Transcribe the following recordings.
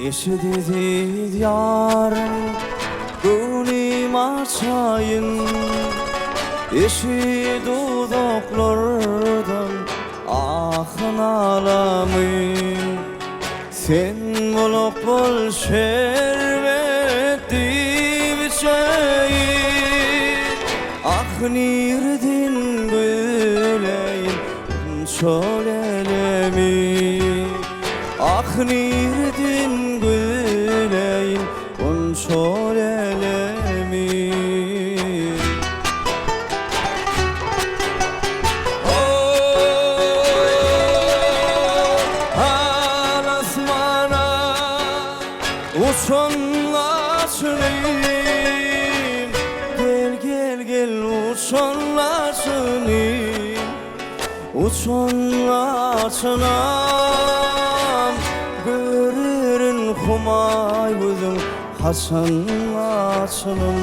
Eşidiz yarın gönlüm açayın, eşi dudaklardan ahın alamın. Sen bulup bul şerbetli biçeyin, ah nirdin güleyin şölelemi. Ah nirdin güleyin şölelemi. Uçanlaşınım, gel gel gel uçanlaşınım, uçanlaşınam. Görürün kumay gözüm hasanlaşınım,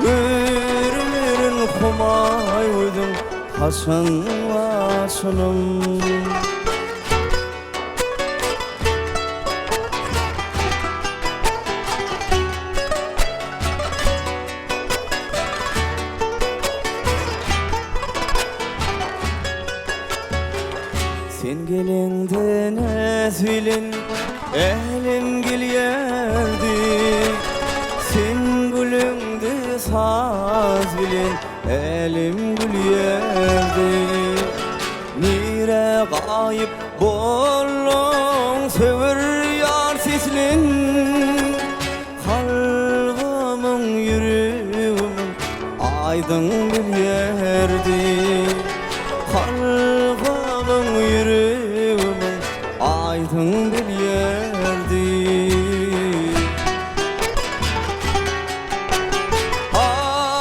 görürün kumay gözüm hasanlaşınım. Sen gelinden ezilin elim gilyerdi, sen gülüngde saz bilin elim gülyerdi. Nire gayip bollun sever yar sislin, kalbımın yüreğimin aydın bilyerdi. Kalbımın yüreğimin aydın bir yerdi.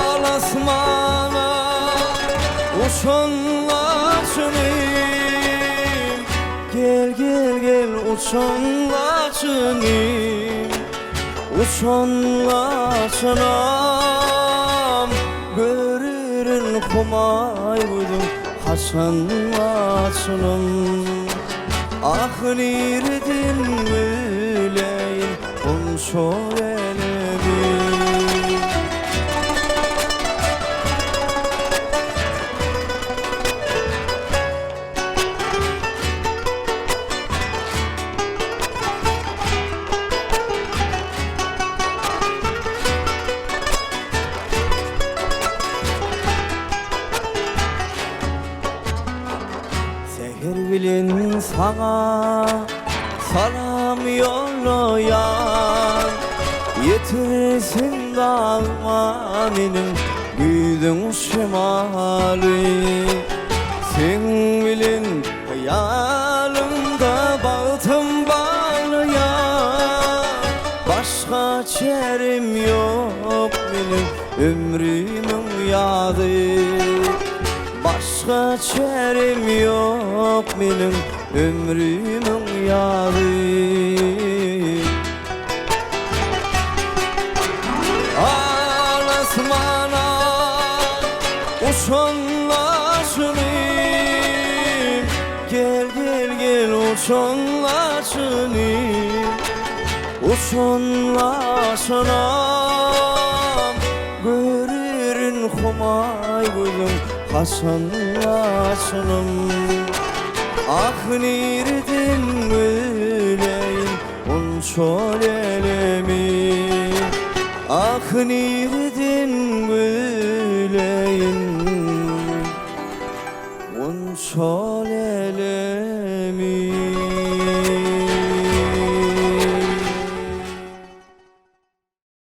Alasmana uçanlaşınım, gel gel gel uçanlaşınım, uçanlaşınam. Görürün kumay gözüm hasanlaşınım, ah nirdin güleyin şölelemi. Seher bilin sana salam yollayan, yetirsin dağmanının güdün şemali. Sen bilin hayalımda bağıtım bağlayan, başka çerim yok benim ömrümün yadı. Başka çerim yok benim ömrümün yadı. Alasmana uçanlaşınım, gel gel gel uçanlaşınım, uçanlaşınam. Görürün kumay gözüm hasanlaşınım, ah nirdin güleyin şölelemi. Ah nirdin güleyin şölelemi.